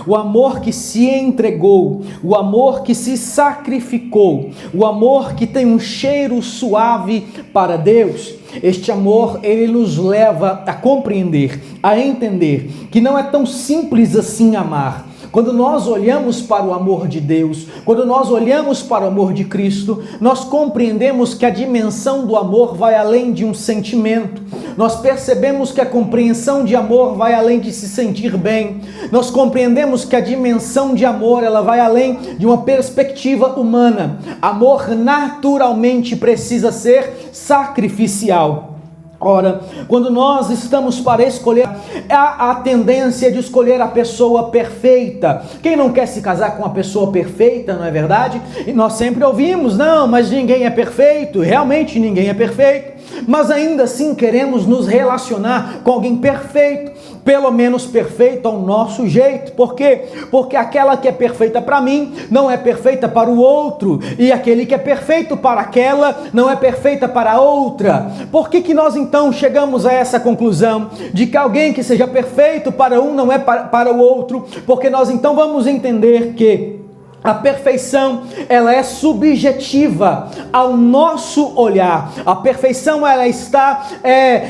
o amor que se entregou, o amor que se sacrificou, o amor que tem um cheiro suave para Deus. Este amor, ele nos leva a compreender, a entender que não é tão simples assim amar. Quando nós olhamos para o amor de Deus, quando nós olhamos para o amor de Cristo, nós compreendemos que a dimensão do amor vai além de um sentimento. Nós percebemos que a compreensão de amor vai além de se sentir bem. Nós compreendemos que a dimensão de amor, ela vai além de uma perspectiva humana. Amor naturalmente precisa ser sacrificial. Ora, quando nós estamos para escolher, há a tendência de escolher a pessoa perfeita. Quem não quer se casar com uma pessoa perfeita, não é verdade? E nós sempre ouvimos, não, mas ninguém é perfeito. Realmente ninguém é perfeito. Mas ainda assim queremos nos relacionar com alguém perfeito, pelo menos perfeito ao nosso jeito. Por quê? Porque aquela que é perfeita para mim não é perfeita para o outro, e aquele que é perfeito para aquela não é perfeita para a outra. Por que nós então chegamos a essa conclusão de que alguém que seja perfeito para um não é para o outro? Porque nós então vamos entender que a perfeição, ela é subjetiva ao nosso olhar. A perfeição, ela está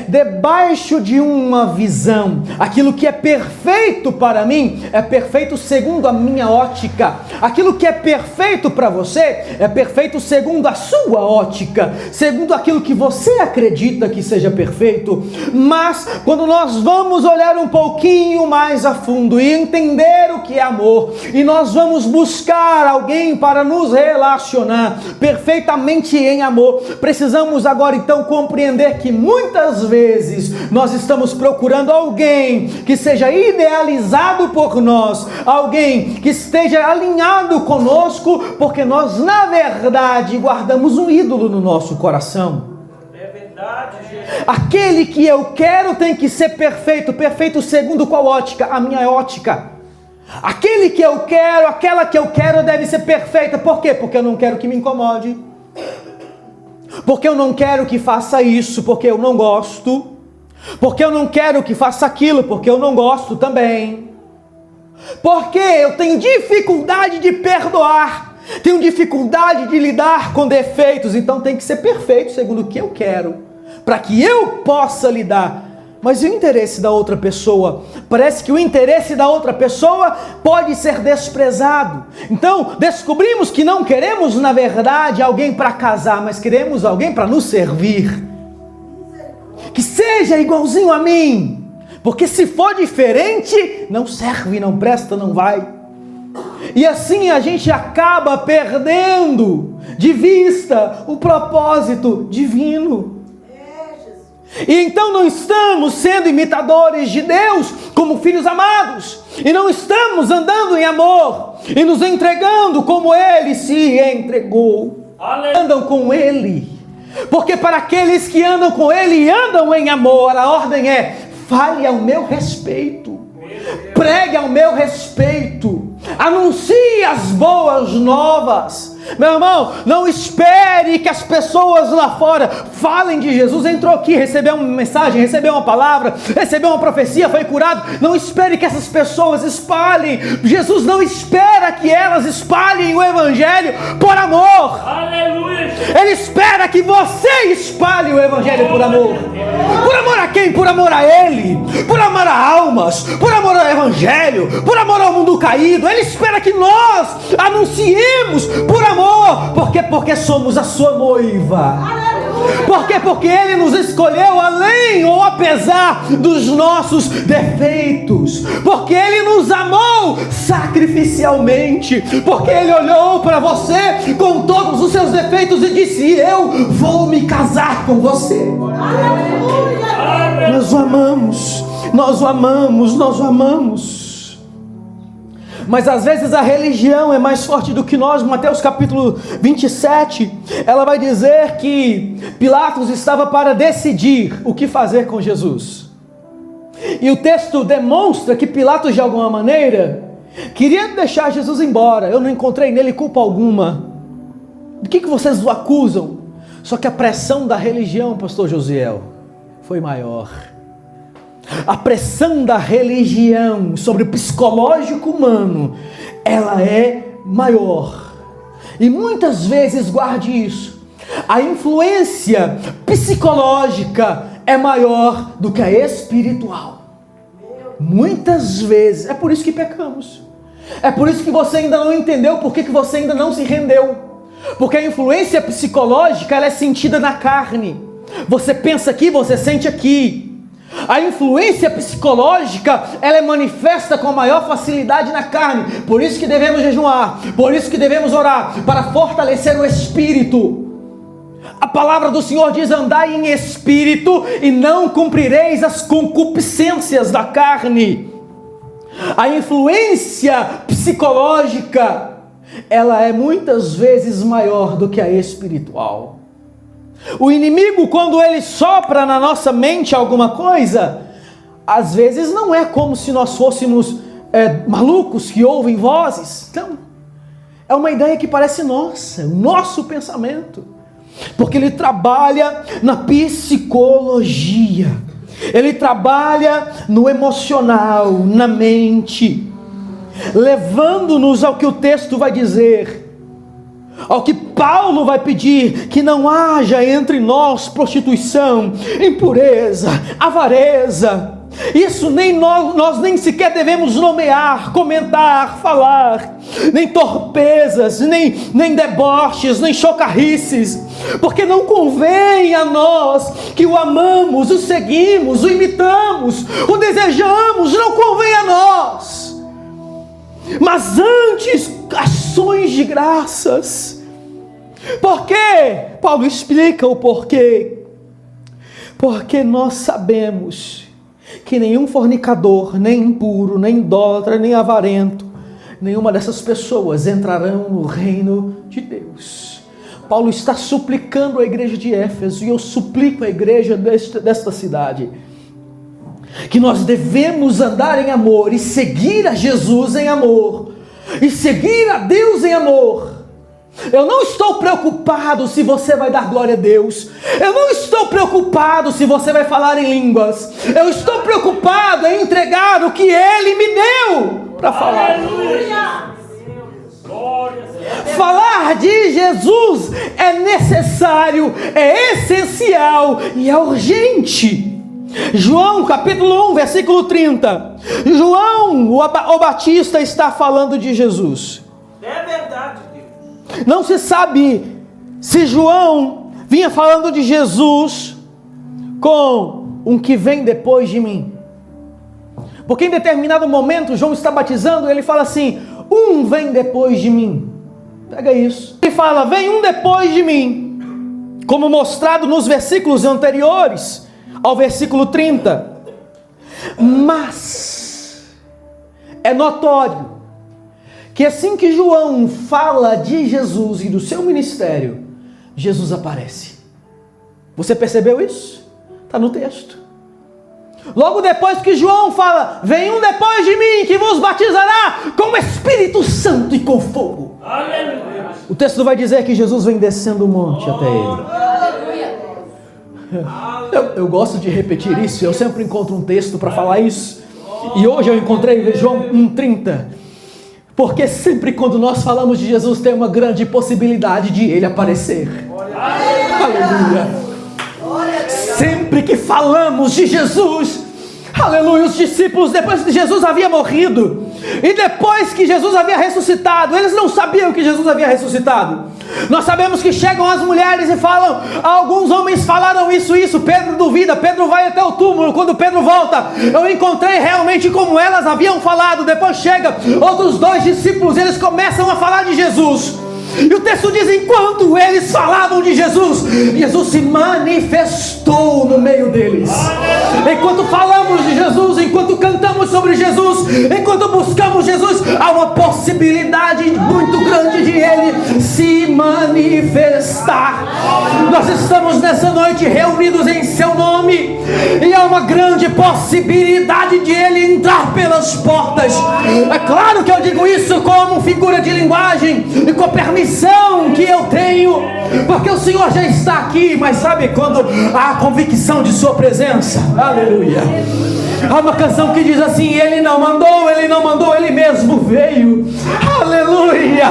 debaixo de uma visão. Aquilo que é perfeito para mim é perfeito segundo a minha ótica. Aquilo que é perfeito para você é perfeito segundo a sua ótica, segundo aquilo que você acredita que seja perfeito. Mas quando nós vamos olhar um pouquinho mais a fundo e entender o que é amor, e nós vamos buscar alguém para nos relacionar perfeitamente em amor, precisamos agora então compreender que muitas vezes nós estamos procurando alguém que seja idealizado por nós, alguém que esteja alinhado conosco, porque nós na verdade guardamos um ídolo no nosso coração. Aquele que eu quero tem que ser perfeito. Perfeito segundo qual ótica? A minha ótica. Aquele que eu quero, aquela que eu quero deve ser perfeita. Por quê? Porque eu não quero que me incomode. Porque eu não quero que faça isso, porque eu não gosto. Porque eu não quero que faça aquilo, porque eu não gosto também. Porque eu tenho dificuldade de perdoar. Tenho dificuldade de lidar com defeitos. Então tem que ser perfeito segundo o que eu quero, para que eu possa lidar. Mas e o interesse da outra pessoa? Parece que o interesse da outra pessoa pode ser desprezado. Então, descobrimos que não queremos, na verdade, alguém para casar, mas queremos alguém para nos servir. Que seja igualzinho a mim. Porque se for diferente, não serve, não presta, não vai. E assim a gente acaba perdendo de vista o propósito divino. E então não estamos sendo imitadores de Deus como filhos amados, e não estamos andando em amor e nos entregando como Ele se entregou. Andam com Ele, porque para aqueles que andam com Ele e andam em amor, a ordem é: fale ao meu respeito, pregue ao meu respeito, anuncie as boas novas. Meu irmão, não espere que as pessoas lá fora falem de Jesus. Entrou aqui, recebeu uma mensagem, recebeu uma palavra, recebeu uma profecia, foi curado. Não espere que essas pessoas espalhem. Jesus não espera que elas espalhem o Evangelho por amor. Aleluia. Ele espera que você espalhe o Evangelho por amor. Por amor a quem? Por amor a Ele, por amor a almas, por amor ao Evangelho, por amor ao mundo caído. Ele espera que nós anunciemos por amor. Por quê? Porque somos a sua noiva. Por quê? Porque Ele nos escolheu além ou apesar dos nossos defeitos. Porque Ele nos amou sacrificialmente. Porque Ele olhou para você com todos os seus defeitos e disse: eu vou me casar com você. Nós o amamos, nós o amamos, nós o amamos. Mas às vezes a religião é mais forte do que nós. Mateus capítulo 27, ela vai dizer que Pilatos estava para decidir o que fazer com Jesus. E o texto demonstra que Pilatos, de alguma maneira, queria deixar Jesus embora. Eu não encontrei nele culpa alguma. De que vocês o acusam? Só que a pressão da religião, pastor Josiel, foi maior. A pressão da religião sobre o psicológico humano, ela é maior. E muitas vezes, guarde isso, a influência psicológica é maior do que a espiritual. Muitas vezes. É por isso que pecamos. É por isso que você ainda não entendeu por que você ainda não se rendeu. Porque a influência psicológica, ela é sentida na carne. Você pensa aqui, você sente aqui. A influência psicológica, ela é manifesta com maior facilidade na carne. Por isso que devemos jejuar, por isso que devemos orar, para fortalecer o espírito. A palavra do Senhor diz: andai em espírito e não cumprireis as concupiscências da carne. A influência psicológica, ela é muitas vezes maior do que a espiritual. O inimigo, quando ele sopra na nossa mente alguma coisa, às vezes não é como se nós fôssemos malucos que ouvem vozes. Não, é uma ideia que parece nossa, o nosso pensamento. Porque ele trabalha na psicologia, ele trabalha no emocional, na mente, levando-nos ao que o texto vai dizer, ao que Paulo vai pedir: que não haja entre nós prostituição, impureza, avareza. Isso nós nem sequer devemos nomear, comentar, falar, nem torpezas, nem deboches, nem chocarrices, porque não convém a nós que o amamos, o seguimos, o imitamos, o desejamos, não convém a nós. Mas antes, ações de graças. Por quê? Paulo explica o porquê. Porque nós sabemos que nenhum fornicador, nem impuro, nem idólatra, nem avarento, nenhuma dessas pessoas entrarão no reino de Deus. Paulo está suplicando a igreja de Éfeso, e eu suplico a igreja desta cidade, que nós devemos andar em amor e seguir a Jesus em amor, e seguir a Deus em amor. Eu não estou preocupado se você vai dar glória a Deus. Eu não estou preocupado se você vai falar em línguas. Eu estou preocupado em entregar o que Ele me deu para falar. Aleluia! Falar de Jesus é necessário, é essencial e é urgente. João capítulo 1, versículo 30. João, o Batista, está falando de Jesus. É verdade, Deus. Não se sabe se João vinha falando de Jesus com um que vem depois de mim. Porque em determinado momento João está batizando e ele fala assim: um vem depois de mim. Pega isso. Ele fala: vem um depois de mim, como mostrado nos versículos anteriores ao versículo 30. Mas é notório que assim que João fala de Jesus e do seu ministério, Jesus aparece. Você percebeu isso? Está no texto. Logo depois que João fala: vem um depois de mim que vos batizará com o Espírito Santo e com fogo. Aleluia. O texto vai dizer que Jesus vem descendo o monte até ele. Eu gosto de repetir isso, eu sempre encontro um texto para falar isso. E hoje eu encontrei João 1,30. Porque sempre quando nós falamos de Jesus, tem uma grande possibilidade de Ele aparecer. Aleluia. Sempre que falamos de Jesus, aleluia, os discípulos, depois que Jesus havia morrido, e depois que Jesus havia ressuscitado, eles não sabiam que Jesus havia ressuscitado. Nós sabemos que chegam as mulheres e falam: alguns homens falaram isso, Pedro duvida, Pedro vai até o túmulo. Quando Pedro volta, eu encontrei realmente como elas haviam falado. Depois chega outros 2 discípulos, eles começam a falar de Jesus. E o texto diz: enquanto eles falavam de Jesus, Jesus se manifestou no meio deles. Enquanto falamos de Jesus, enquanto cantamos sobre Jesus, enquanto buscamos Jesus, há uma possibilidade muito grande de Ele se manifestar. Nós estamos nessa noite reunidos em seu nome, e há uma grande possibilidade de Ele entrar pelas portas. É claro que eu digo isso como figura de linguagem e com permissão que eu tenho, porque o Senhor já está aqui. Mas sabe quando há a convicção de sua presença? Aleluia. Há uma canção que diz assim: Ele não mandou, Ele mesmo veio. Aleluia!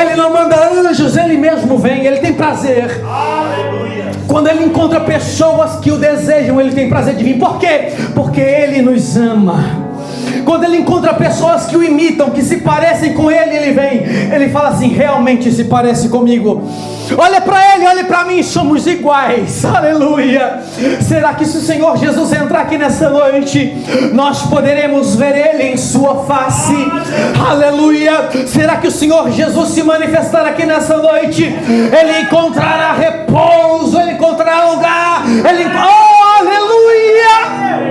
Ele não manda anjos, Ele mesmo vem. Ele tem prazer. Aleluia! Quando Ele encontra pessoas que o desejam, Ele tem prazer de vir. Por quê? Porque Ele nos ama. Quando Ele encontra pessoas que o imitam, que se parecem com Ele, Ele vem. Ele fala assim: realmente se parece comigo. Olha para Ele, olha para mim, somos iguais. Aleluia. Será que se o Senhor Jesus entrar aqui nessa noite, nós poderemos ver Ele em sua face? Aleluia. Será que o Senhor Jesus se manifestar aqui nessa noite, Ele encontrará repouso, Ele encontrará lugar, oh, aleluia.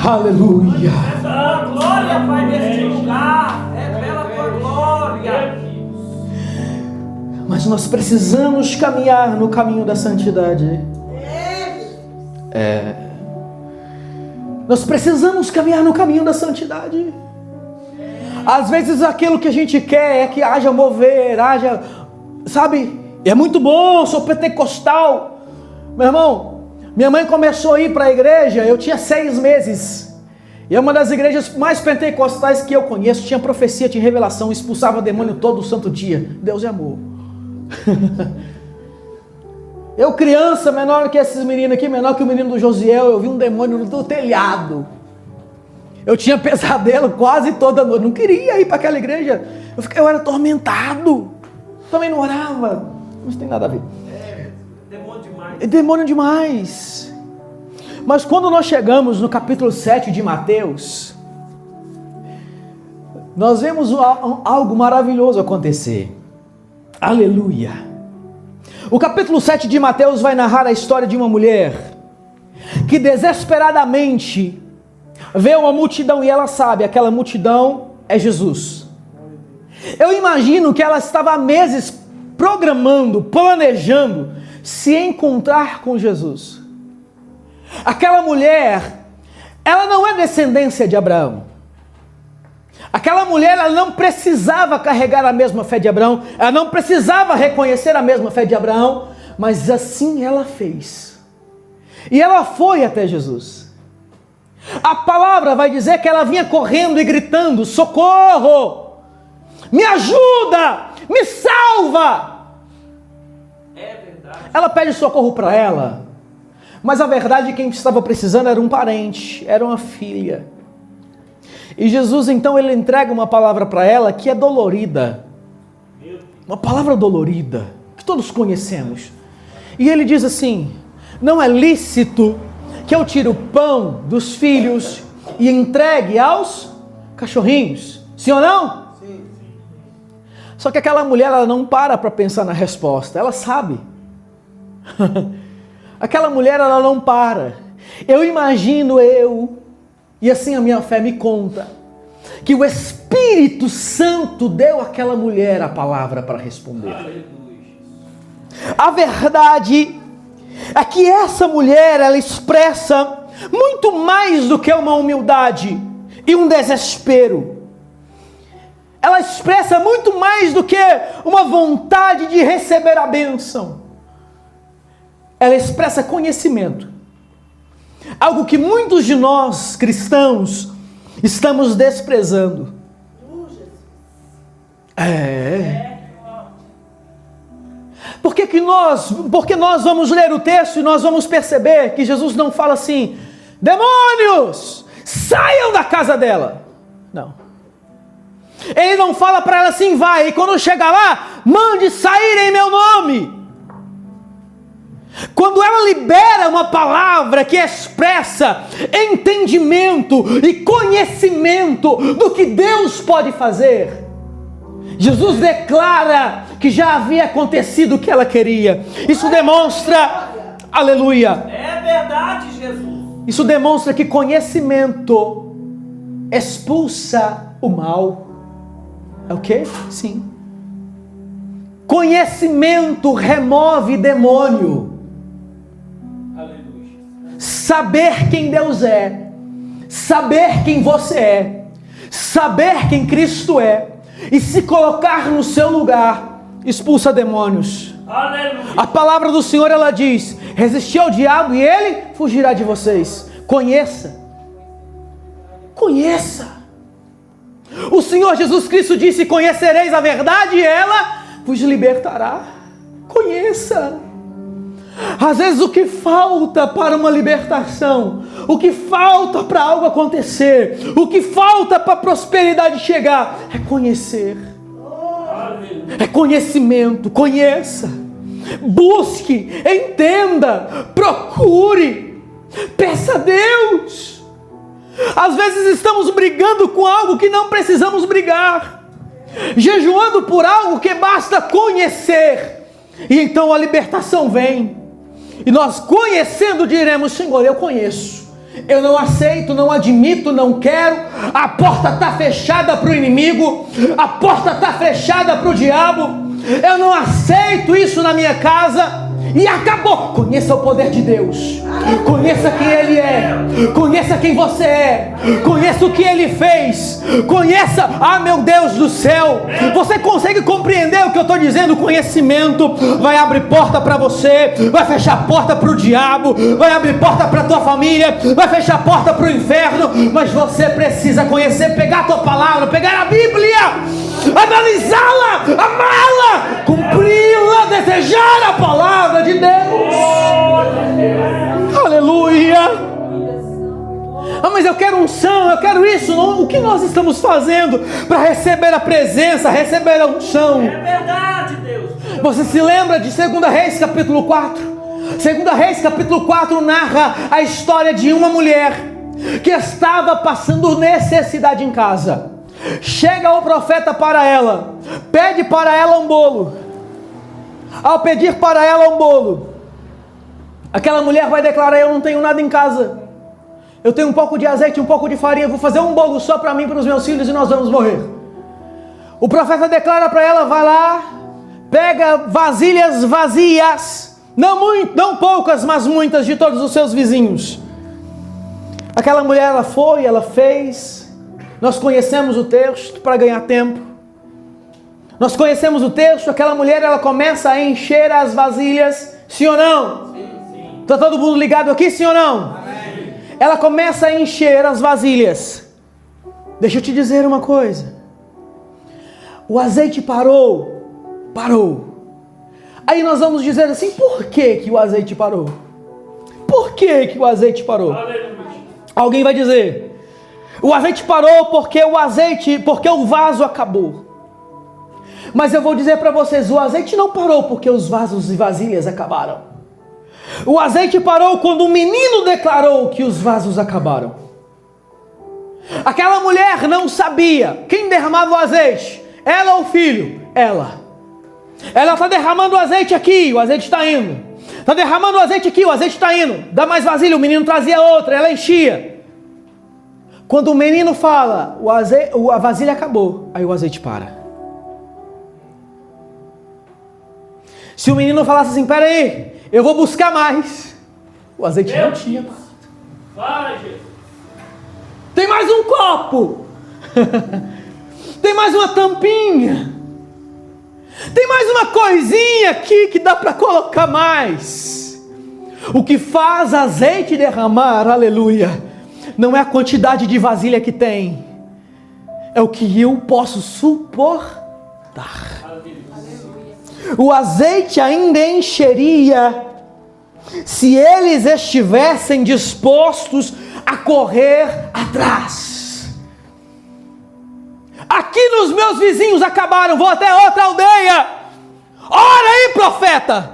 Aleluia. A glória vai neste lugar. Revela a tua glória. Mas nós precisamos caminhar no caminho da santidade. Nós precisamos caminhar no caminho da santidade. Às vezes aquilo que a gente quer é que haja mover, haja, sabe? É muito bom, sou pentecostal. Meu irmão, minha mãe começou a ir para a igreja, eu tinha 6 meses. E é uma das igrejas mais pentecostais que eu conheço. Tinha profecia, tinha revelação, expulsava demônio todo santo dia. Deus é amor. Eu criança, menor que esses meninos aqui, menor que o menino do Josiel, eu vi um demônio no telhado. Eu tinha pesadelo quase toda noite. Não queria ir para aquela igreja. Eu era atormentado. Também não orava. Não tem nada a ver. É demônio demais. Mas quando nós chegamos no capítulo 7 de Mateus, nós vemos algo maravilhoso acontecer. Aleluia. O capítulo 7 de Mateus vai narrar a história de uma mulher que desesperadamente vê uma multidão e ela sabe, aquela multidão é Jesus. Eu imagino que ela estava há meses programando, planejando se encontrar com Jesus. Aquela mulher, ela não é descendência de Abraão. Aquela mulher, ela não precisava carregar a mesma fé de Abraão, ela não precisava reconhecer a mesma fé de Abraão, mas assim ela fez. E ela foi até Jesus. A palavra vai dizer que ela vinha correndo e gritando: socorro! Me ajuda! Me salva! É verdade. Ela pede socorro para ela, mas a verdade é que quem estava precisando era um parente, era uma filha. E Jesus então ele entrega uma palavra para ela que é dolorida, uma palavra dolorida, que todos conhecemos. E ele diz assim: não é lícito que eu tire o pão dos filhos e entregue aos cachorrinhos, sim ou não? Sim. Só que aquela mulher, ela não para pensar na resposta, ela sabe. Aquela mulher, ela não para. Eu imagino e assim a minha fé me conta, que o Espírito Santo deu àquela mulher a palavra para responder. A verdade é que essa mulher, ela expressa muito mais do que uma humildade e um desespero. Ela expressa muito mais do que uma vontade de receber a bênção. Ela expressa conhecimento. Algo que muitos de nós, cristãos, estamos desprezando. Porque nós vamos ler o texto e nós vamos perceber que Jesus não fala assim: demônios, saiam da casa dela. Não. Ele não fala para ela assim: vai, e quando chegar lá, mande sair em meu nome. Quando ela libera uma palavra que expressa entendimento e conhecimento do que Deus pode fazer, Jesus declara que já havia acontecido o que ela queria. Isso demonstra, aleluia. É verdade, Jesus. Isso demonstra que conhecimento expulsa o mal. É o quê? Sim. Conhecimento remove demônio. Saber quem Deus é, saber quem você é, saber quem Cristo é e se colocar no seu lugar, expulsa demônios. Aleluia. A palavra do Senhor, ela diz Resisti ao diabo e ele fugirá de vocês. Conheça. Conheça. O Senhor Jesus Cristo disse: conhecereis a verdade e ela vos libertará. Conheça. Às vezes o que falta para uma libertação, o que falta para algo acontecer, o que falta para a prosperidade chegar, é conhecer. É conhecimento. Conheça. Busque, entenda, procure, peça a Deus. Às vezes estamos brigando com algo que não precisamos brigar, jejuando por algo que basta conhecer, e então a libertação vem, e nós conhecendo diremos: Senhor, eu conheço, eu não aceito, não admito, não quero, a porta está fechada para o inimigo, a porta está fechada para o diabo, eu não aceito isso na minha casa, e acabou. Conheça o poder de Deus, conheça quem Ele é, conheça quem você é, conheça o que Ele fez, conheça, meu Deus do céu, você consegue compreender o que eu estou dizendo? Conhecimento vai abrir porta para você, vai fechar porta para o diabo, vai abrir porta para a tua família, vai fechar porta para o inferno, mas você precisa conhecer, pegar a tua palavra, pegar a Bíblia, analisá-la, amá-la, cumpri-la, desejar a palavra de Deus. Aleluia. Mas eu quero unção, eu quero isso. Não, o que nós estamos fazendo para receber a presença, receber a unção? É verdade, Deus. Você se lembra de 2 Reis capítulo 4? 2 Reis capítulo 4 narra a história de uma mulher que estava passando necessidade em casa. Chega o profeta para ela, pede para ela um bolo. Ao pedir para ela um bolo, aquela mulher vai declarar: eu não tenho nada em casa, eu tenho um pouco de azeite, um pouco de farinha, vou fazer um bolo só para mim e para os meus filhos e nós vamos morrer. O profeta declara para ela: vai lá, pega vasilhas vazias, não poucas, mas muitas, de todos os seus vizinhos. Aquela mulher, ela foi, ela fez. Nós conhecemos o texto para ganhar tempo. Nós conhecemos o texto. Aquela mulher, ela começa a encher as vasilhas, sim ou não? Sim. Está todo mundo ligado aqui, sim ou não? Amém. Ela começa a encher as vasilhas. Deixa eu te dizer uma coisa. O azeite parou. Aí nós vamos dizer assim: por que o azeite parou? Por que o azeite parou? Aleluia. Alguém vai dizer: o azeite parou porque o vaso acabou. Mas eu vou dizer para vocês: o azeite não parou porque os vasos e vasilhas acabaram. O azeite parou quando o menino declarou que os vasos acabaram. Aquela mulher não sabia quem derramava o azeite, ela ou o filho? Ela está derramando o azeite aqui, o azeite está indo. Está derramando o azeite aqui, o azeite está indo. Dá mais vasilha, o menino trazia outra, ela enchia. Quando o menino fala: a vasilha acabou, aí o azeite para. Se o menino falasse assim: peraí, eu vou buscar mais, o azeite não tinha parado. Tem mais um copo, tem mais uma tampinha, tem mais uma coisinha aqui que dá para colocar mais. O que faz azeite derramar, aleluia, não é a quantidade de vasilha que tem, é o que eu posso suportar. O azeite ainda encheria se eles estivessem dispostos a correr atrás. Aqui nos meus vizinhos acabaram, vou até outra aldeia. Ora aí, profeta,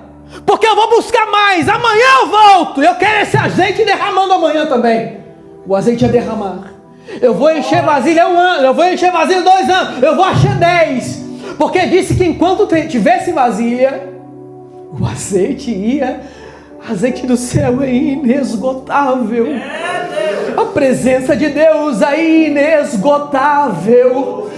porque eu vou buscar mais, amanhã eu volto. Eu quero esse azeite derramando amanhã também. O azeite é derramar. Eu vou encher vasilha 1 ano, eu vou encher vasilha 2 anos, eu vou encher 10. Porque disse que enquanto tivesse vasilha, o azeite ia. Azeite do céu é inesgotável. A presença de Deus é inesgotável.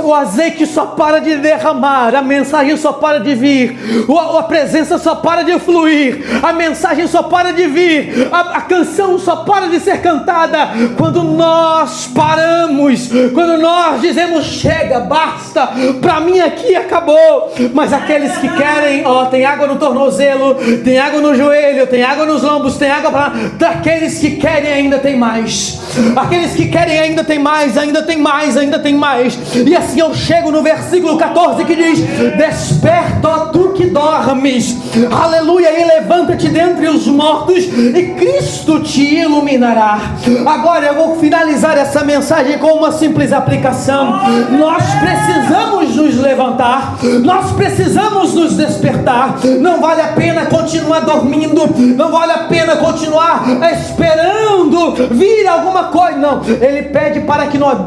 O azeite só para de derramar, a mensagem só para de vir, a presença só para de fluir, a mensagem só para de vir, a canção só para de ser cantada quando nós paramos, quando nós dizemos: chega, basta, para mim aqui acabou. Mas aqueles que querem, tem água no tornozelo, tem água no joelho, tem água nos lombos, tem água para... Daqueles que querem ainda tem mais. Aqueles que querem ainda tem mais, ainda tem mais, ainda tem mais. E assim eu chego no versículo 14 que diz: desperta, ó tu que dormes, aleluia, e levanta-te dentre os mortos, e Cristo te iluminará. Agora eu vou finalizar essa mensagem com uma simples aplicação. Nós precisamos nos levantar, nós precisamos nos despertar. Não vale a pena continuar dormindo, não vale a pena continuar esperando vir alguma coisa. Não, ele pede para que nós,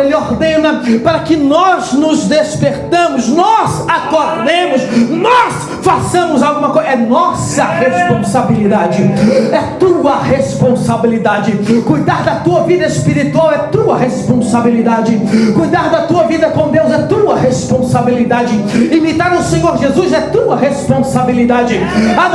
ele ordena para que nós nos despertamos, nós acordemos, nós façamos alguma coisa. É nossa responsabilidade, é tua responsabilidade. Cuidar da tua vida espiritual é tua responsabilidade. Cuidar da tua vida com Deus é tua responsabilidade. Imitar o Senhor Jesus é tua responsabilidade.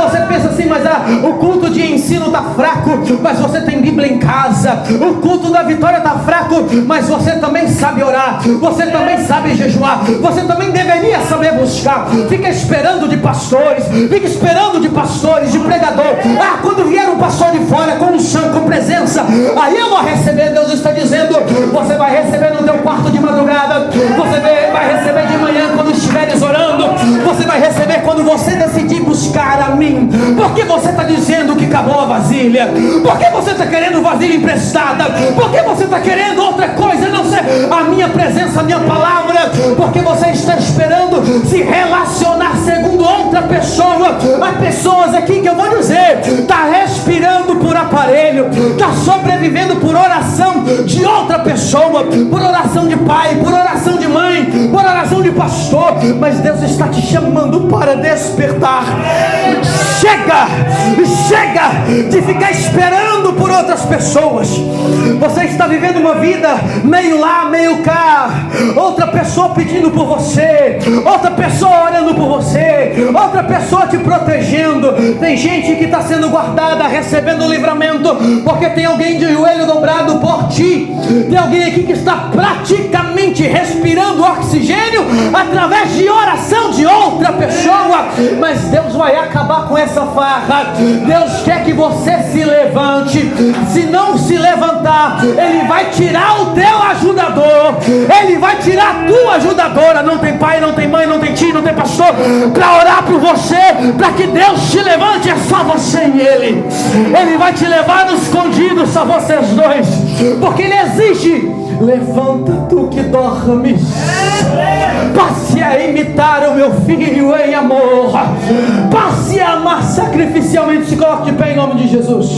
Você pensa assim: mas o culto de ensino está fraco, mas você tem Bíblia em casa. O culto da vitória está fraco, mas você também sabe orar, você também sabe jejuar, você também deveria saber buscar. Fica esperando de pastores, fica esperando de pastores, de pregador. Quando vier um pastor de fora com unção, com presença, aí eu vou receber. Deus está dizendo: você vai receber no teu quarto de madrugada, você vai receber de manhã quando estiveres orando, você vai receber quando você decidir buscar a mim. Por que você está dizendo que acabou a vasilha? Por que você está querendo vasilha emprestada? Por que você está querendo outra coisa a não ser a minha presença, a minha palavra? Porque você está esperando se relacionar segundo outra pessoa. Há pessoas aqui que eu vou dizer: está respirando por aparelho, está sobrevivendo por oração de outra pessoa, por oração de pai, por oração de mãe, por oração de pastor. Mas Deus está te chamando para despertar. Chega de ficar esperando por outras pessoas. Você está vivendo uma vida meio lá, meio cá, outra pessoa pedindo por você, outra pessoa orando por você, outra pessoa te protegendo. Tem gente que está sendo guardada, recebendo livramento, porque tem alguém de joelho dobrado por ti. Tem alguém aqui que está praticamente respirando oxigênio através de oração de outra pessoa. Mas Deus vai acabar com essa farra. Deus quer que você se levante. Se não se levantar, Ele vai tirar o teu ajudador, Ele vai tirar a tua ajudadora. Não tem pai, não tem mãe, não tem tio, não tem pastor para orar por você, para que Deus te levante. É só você e Ele. Ele vai te levar no escondido, só vocês dois, porque Ele exige: levanta tu que dormes, passe a imitar o meu filho em amor, passe a amar sacrificialmente. Se coloque de pé em nome de Jesus.